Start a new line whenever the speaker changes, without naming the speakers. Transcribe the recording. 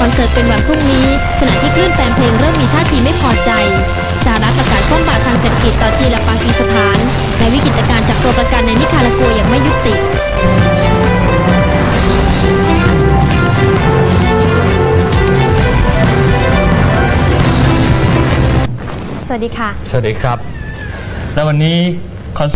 อนเสิร์ตเป็นวันพรุ่งนี้ขณะที่คลื่นแฟนเพลงเริ่มมีท่าทีไม่พอใจสหรัฐประกาศคว่ำบาตรทางเศรษฐกิจต่อจีนและปากีสถานและวิกฤตการณ์จับตัวประกันในนิคารากัวยังไม่ยุติสวัสดีค่ะ
สวัสดีครับและวันนี้